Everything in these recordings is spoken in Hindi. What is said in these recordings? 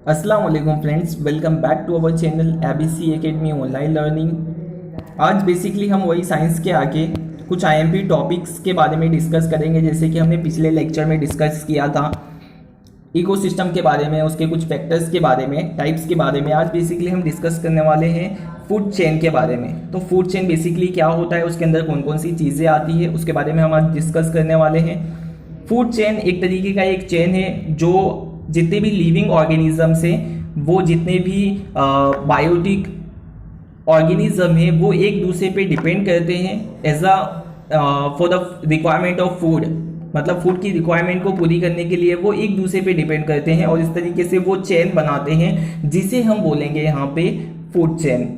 अस्सलाम वालेकुम friends, welcome back to our channel ABC academy online learning. आज बेसिकली हम वही साइंस के आगे कुछ आईएमपी टॉपिक्स के बारे में डिस्कस करेंगे। जैसे कि हमने पिछले लेक्चर में डिस्कस किया था इकोसिस्टम के बारे में, उसके कुछ फैक्टर्स के बारे में, टाइप्स के बारे में। आज बेसिकली हम डिस्कस करने वाले हैं फूड चेन के बारे में। तो फूड चेन बेसिकली क्या होता है, उसके अंदर कौन कौन सी चीज़ें आती है, उसके बारे में हम आज डिस्कस करने वाले हैं। फूड चेन एक तरीके का एक चेन है जो जितने भी लिविंग ऑर्गेनिजम्स हैं, वो जितने भी बायोटिक ऑर्गेनिज्म है, वो एक दूसरे पे डिपेंड करते हैं as for the requirement of food. मतलब फूड की रिक्वायरमेंट को पूरी करने के लिए वो एक दूसरे पे डिपेंड करते हैं और इस तरीके से वो चेन बनाते हैं, जिसे हम बोलेंगे यहाँ पे फूड चेन।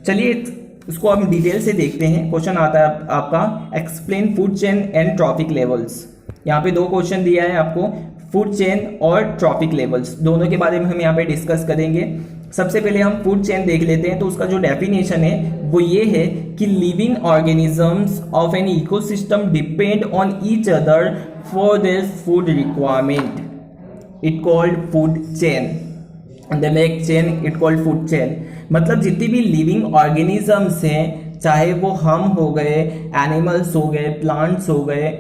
चलिए उसको हम डिटेल से देखते हैं। क्वेश्चन आता है आपका, explain food chain and trophic levels. यहाँ पे दो क्वेश्चन दिया है आपको, फूड चेन और ट्रॉफिक लेवल्स, दोनों के बारे में हम यहाँ पे डिस्कस करेंगे। सबसे पहले हम फूड चेन देख लेते हैं। तो उसका जो डेफिनेशन है वो ये है कि living organisms of an ecosystem depend on each other for their food requirement, it called food chain. They make chain, it called food chain. मतलब जितनी भी लिविंग ऑर्गेनिजम्स हैं, चाहे वो हम हो गए, एनिमल्स हो गए, प्लांट्स हो गए,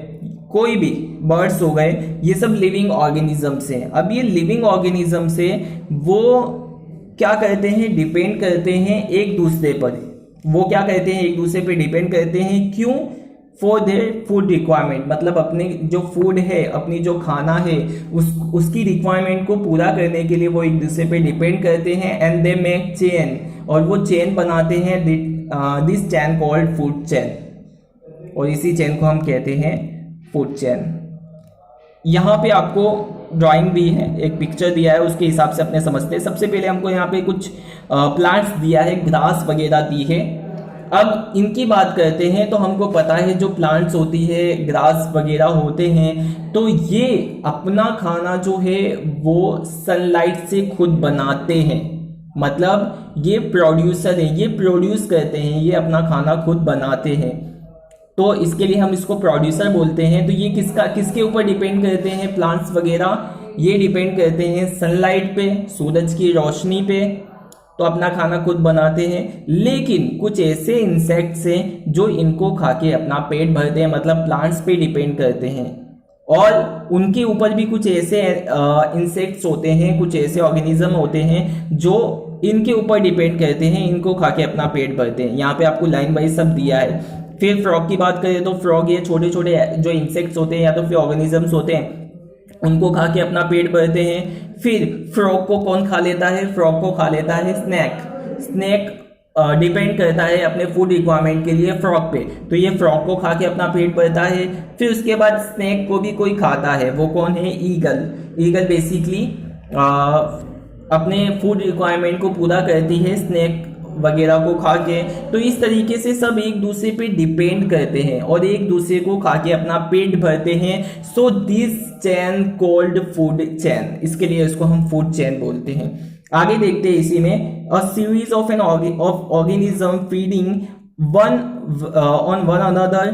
कोई भी बर्ड्स हो गए, ये सब लिविंग ऑर्गेनिजम्स हैं। अब ये लिविंग ऑर्गेनिजम्स से वो क्या करते हैं, डिपेंड करते हैं एक दूसरे पर। वो क्या करते हैं, एक दूसरे पे डिपेंड करते हैं। क्यों? For their food requirement. मतलब अपने जो फूड है, अपनी जो खाना है, उसकी रिक्वायरमेंट को पूरा करने के लिए वो एक दूसरे पे डिपेंड करते हैं। एंड दे मेक चेन, और वो चेन बनाते हैं। This chain called food chain, और इसी चेन को हम कहते हैं फूड चेन। यहाँ पे आपको ड्राइंग भी है, एक पिक्चर दिया है, उसके हिसाब से अपने समझते हैं। सबसे पहले हमको यहाँ पे कुछ प्लांट्स दिया है, ग्रास वगैरह दी है। अब इनकी बात करते हैं तो हमको पता है जो प्लांट्स होती है, ग्रास वगैरह होते हैं, तो ये अपना खाना जो है वो सनलाइट से खुद बनाते हैं। मतलब ये प्रोड्यूसर है, ये प्रोड्यूस करते हैं, ये अपना खाना खुद बनाते हैं। तो इसके लिए हम इसको प्रोड्यूसर बोलते हैं। तो ये किसके ऊपर डिपेंड करते हैं, प्लांट्स वगैरह? ये डिपेंड करते हैं सनलाइट पे, सूरज की रोशनी पे। तो अपना खाना खुद बनाते हैं। लेकिन कुछ ऐसे इंसेक्ट्स हैं जो इनको खा के अपना पेट भरते हैं, मतलब प्लांट्स पे डिपेंड करते हैं। और उनके ऊपर भी कुछ ऐसे इंसेक्ट्स होते हैं, कुछ ऐसे ऑर्गेनिज्म होते हैं जो इनके ऊपर डिपेंड करते हैं, इनको खा के अपना पेट भरते हैं। यहाँ पे आपको लाइन वाइज सब दिया है। फिर फ्रॉग की बात करें तो फ्रॉग ये छोटे छोटे जो इंसेक्ट्स होते हैं या तो फिर ऑर्गेनिजम्स होते हैं, उनको खा के अपना पेट भरते हैं। फिर फ्रॉग को कौन खा लेता है? फ्रॉग को खा लेता है स्नैक। स्नैक डिपेंड करता है अपने फूड रिक्वायरमेंट के लिए फ्रॉग पे, तो ये फ्रॉग को खा के अपना पेट भरता है। फिर उसके बाद स्नैक को भी कोई खाता है, वो कौन है? ईगल। ईगल बेसिकली अपने फूड रिक्वायरमेंट को पूरा करती है स्नैक वगैरह को खा के। तो इस तरीके से सब एक दूसरे पे डिपेंड करते हैं और एक दूसरे को खा के अपना पेट भरते हैं। So this chain called food chain, इसके लिए इसको हम फूड चेन बोलते हैं। आगे देखते हैं इसी में, a series of an organism feeding one on one another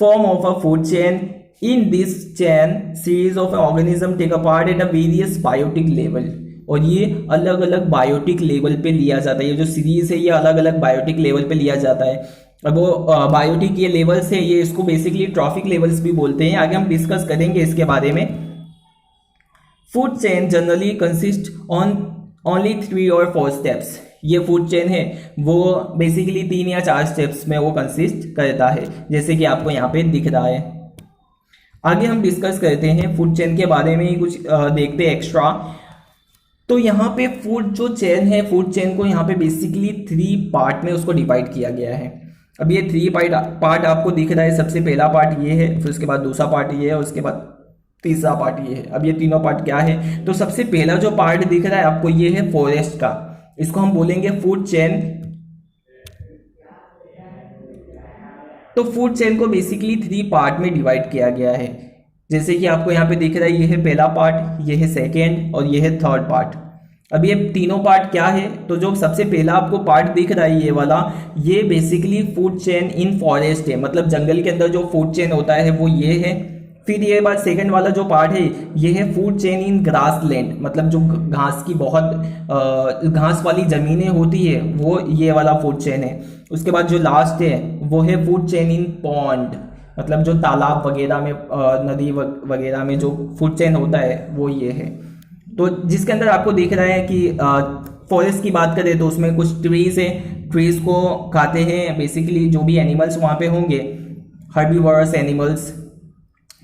form of a food chain. In this chain series of organism take a part at a various biotic level. और ये अलग अलग बायोटिक लेवल पे लिया जाता है। ये जो सीरीज है ये अलग अलग बायोटिक लेवल पे लिया जाता है। अब वो बायोटिक ये लेवल्स है, ये इसको बेसिकली ट्रॉफिक लेवल्स भी बोलते हैं। आगे हम डिस्कस करेंगे इसके बारे में। Food chain generally consist on only 3 और 4 स्टेप्स। ये फूड चेन है वो बेसिकली 3 या 4 स्टेप्स में वो कंसिस्ट करता है, जैसे कि आपको यहाँ पे दिख रहा है। आगे हम डिस्कस करते हैं फूड चेन के बारे में ही कुछ देखते हैं एक्स्ट्रा। तो यहाँ पे फूड जो चेन है, फूड चेन को यहाँ पे बेसिकली 3 पार्ट में उसको डिवाइड किया गया है। अब ये 3 पार्ट आपको दिख रहा है। सबसे पहला पार्ट ये है, फिर उसके बाद दूसरा पार्ट ये है, उसके बाद तीसरा पार्ट ये है। अब ये तीनों पार्ट क्या है? तो सबसे पहला जो पार्ट दिख रहा है आपको ये है फॉरेस्ट का, इसको हम बोलेंगे फूड चेन। तो फूड चेन को बेसिकली 3 पार्ट में डिवाइड किया गया है, जैसे कि आपको यहाँ पे दिख रहा है। ये है पहला पार्ट, ये है सेकेंड और ये है थर्ड पार्ट। अब ये तीनों पार्ट क्या है? तो जो सबसे पहला आपको पार्ट दिख रहा है ये वाला, ये बेसिकली फूड चेन इन फॉरेस्ट है। मतलब जंगल के अंदर जो फूड चेन होता है वो ये है। फिर ये बात सेकंड वाला जो पार्ट है ये है फूड चेन इन ग्रासलैंड, मतलब जो घास की बहुत घास वाली ज़मीनें होती है वो ये वाला फूड चेन है। उसके बाद जो लास्ट है वो है फूड चेन इन पॉन्ड, मतलब जो तालाब वगैरह में नदी वगैरह में जो फूड चेन होता है वो ये है। तो जिसके अंदर आपको दिख रहा है कि फॉरेस्ट की बात करें तो उसमें कुछ ट्रीज है, ट्रीज को खाते हैं बेसिकली जो भी एनिमल्स वहाँ पे होंगे, हर्बीवोरस एनिमल्स,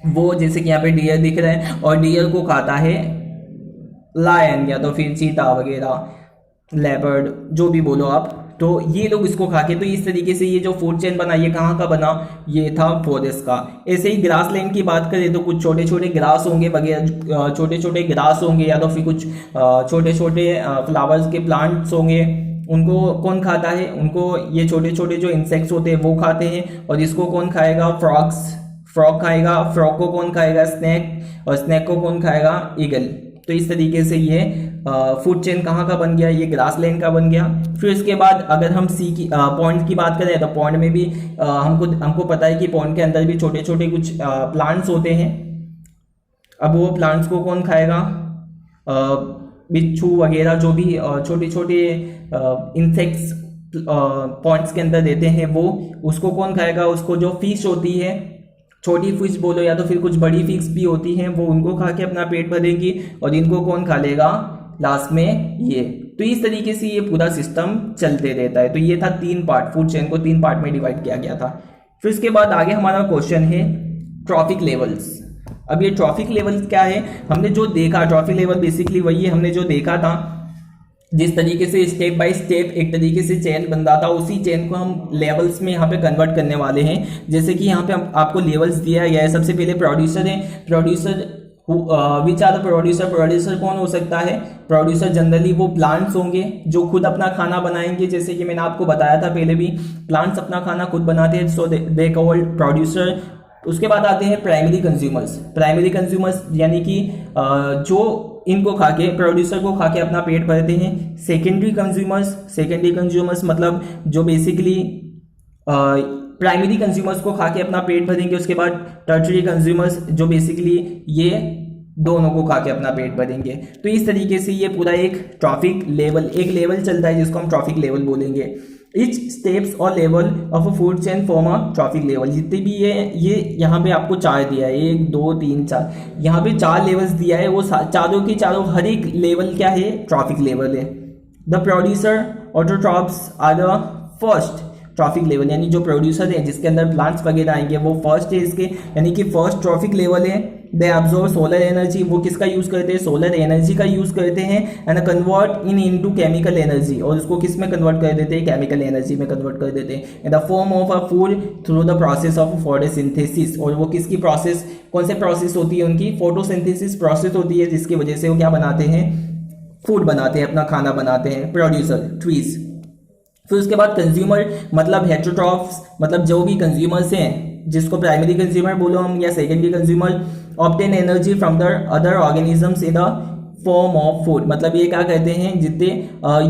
वो जैसे कि यहाँ पे डियर दिख रहा है और डियर को खाता है लायन या तो फिर चीता वगैरह, लेपर्ड, जो भी बोलो आप। तो ये लोग इसको खा के, तो इस तरीके से ये जो फूड चेन बना ये कहाँ का बना, ये था फॉरेस्ट का। ऐसे ही ग्रास लैंड की बात करें तो कुछ छोटे छोटे ग्रास होंगे वगैरह, छोटे छोटे ग्रास होंगे या तो फिर कुछ छोटे छोटे फ्लावर्स के प्लांट्स होंगे, उनको कौन खाता है, उनको ये छोटे छोटे जो इंसेक्ट्स होते हैं वो खाते हैं। और इसको कौन खाएगा, फ्रॉग्स, फ्रॉग खाएगा, फ्रॉग को कौन खाएगा, स्नैक, और स्नैक को कौन खाएगा, ईगल। तो इस तरीके से ये फूड चेन कहाँ का बन गया, ये ग्रासलैंड का बन गया। फिर इसके बाद अगर हम सी की पॉन्ड की बात करें तो पॉन्ड में भी हमको पता है कि पॉन्ड के अंदर भी छोटे छोटे कुछ प्लांट्स होते हैं। अब वो प्लांट्स को कौन खाएगा, बिच्छू वगैरह जो भी छोटे छोटे इंसेक्ट्स पॉन्ड्स के अंदर देते हैं वो, उसको कौन खाएगा, उसको जो फिश होती है, छोटी फिश बोलो या तो फिर कुछ बड़ी फिश भी होती हैं, वो उनको खा के अपना पेट भरेंगी। और इनको कौन खा लेगा लास्ट में, ये। तो इस तरीके से ये पूरा सिस्टम चलते रहता है। तो ये था 3 पार्ट, फूड चेन को 3 पार्ट में डिवाइड किया गया था। फिर इसके बाद आगे हमारा क्वेश्चन है ट्रॉफिक लेवल्स। अब ये ट्रॉफिक लेवल्स क्या है, हमने जो देखा ट्रॉफिक लेवल बेसिकली वही है, हमने जो देखा था जिस तरीके से स्टेप बाय स्टेप एक तरीके से चेन बन रहा था, उसी चेन को हम लेवल्स में यहाँ पे कन्वर्ट करने वाले हैं। जैसे कि यहाँ पे आपको लेवल्स दिया गया है। सबसे पहले प्रोड्यूसर है, producer which are the producer, producer कौन हो सकता है, प्रोड्यूसर जनरली वो प्लांट्स होंगे जो खुद अपना खाना बनाएंगे। जैसे कि मैंने आपको बताया था पहले भी, प्लांट्स अपना खाना खुद बनाते हैं, सो दे कॉल्ड प्रोड्यूसर। उसके बाद आते हैं प्राइमरी कंज्यूमर्स। प्राइमरी कंज्यूमर्स यानी कि जो इनको खा के, प्रोड्यूसर को खा के अपना पेट भरते हैं। सेकेंडरी कंज्यूमर्स, सेकेंडरी कंज्यूमर्स मतलब जो बेसिकली प्राइमरी कंज्यूमर्स को खा के अपना पेट भरेंगे। उसके बाद टर्शरी कंज्यूमर्स जो बेसिकली ये दोनों को खा के अपना पेट भरेंगे। तो इस तरीके से ये पूरा एक ट्रॉफिक लेवल, एक लेवल चलता है जिसको हम ट्रॉफिक लेवल बोलेंगे। इच स्टेप्स और level of a food chain form a trophic level. जितने भी ये यहाँ पे आपको 4 दिया है, 1 2 3 4, यहाँ पे 4 लेवल्स दिया है। वो चारों की चारों हर एक लेवल क्या है, ट्रॉफिक लेवल है। The producer autotrophs are the first trophic level, यानी जो प्रोड्यूसर है जिसके अंदर प्लांट्स वगैरह आएंगे वो फर्स्ट है इसके, यानी कि फर्स्ट ट्रॉफिक लेवल है। दे एब्जॉर्ब सोलर एनर्जी, वो किसका यूज करते हैं, सोलर एनर्जी का यूज करते हैं। And convert into chemical energy, और उसको किस में कन्वर्ट कर देते हैं, केमिकल एनर्जी में कन्वर्ट कर देते हैं। In the form of a food through the process of photosynthesis, और वो किसकी प्रोसेस, कौन से प्रोसेस होती है उनकी, फोटोसिंथेसिस प्रोसेस होती है, जिसकी वजह से वो क्या बनाते हैं, फूड बनाते हैं, अपना खाना बनाते हैं, प्रोड्यूसर ट्रीज। फिर उसके बाद कंज्यूमर मतलब हेटेरोट्रॉफ्स, मतलब जो भी कंज्यूमर्स हैं, जिसको प्राइमरी कंज्यूमर बोलो हम या secondary consumer, obtain energy from the other organisms in the form of food. मतलब ये क्या कहते हैं, जितने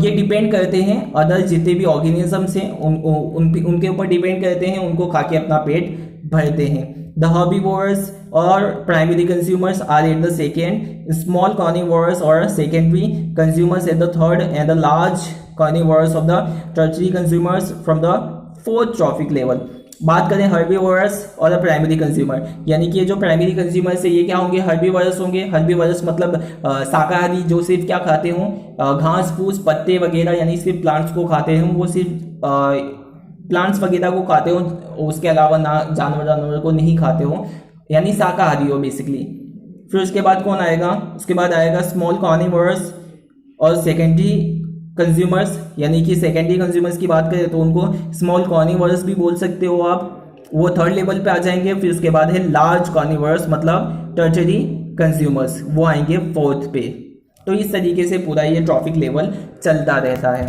ये डिपेंड करते हैं अदर जितने भी ऑर्गेनिजम्स हैं उनके ऊपर डिपेंड करते हैं, उनको खा के अपना पेट भरते हैं। The herbivores or primary consumers are at the second, small carnivores or secondary consumers at the third, and the large carnivores of the tertiary consumers from the fourth trophic level। बात करें हर्बीवोरस और प्राइमरी कंज्यूमर, यानी कि जो प्राइमरी कंज्यूमर्स है ये क्या होंगे, हर्बीवोरस होंगे। हर्बीवोरस मतलब शाकाहारी, जो सिर्फ क्या खाते हों, घास फूस पत्ते वगैरह, यानी सिर्फ प्लांट्स को खाते हों, वो सिर्फ प्लांट्स वगैरह को खाते हो, उसके अलावा ना जानवर को नहीं खाते हो, यानी शाकाहारी हो बेसिकली। फिर उसके बाद कौन आएगा, उसके बाद आएगा स्मॉल कार्निवोरस और सेकेंडरी कंज्यूमर्स, यानी कि सेकेंडरी कंज्यूमर्स की बात करें तो उनको स्मॉल कार्निवोरस भी बोल सकते हो आप, वो थर्ड लेवल पे आ जाएंगे। फिर उसके बाद है लार्ज कार्निवोरस मतलब टर्शरी कंज्यूमर्स, वो आएंगे फोर्थ पे। तो इस तरीके से पूरा ये ट्रॉफिक लेवल चलता रहता है।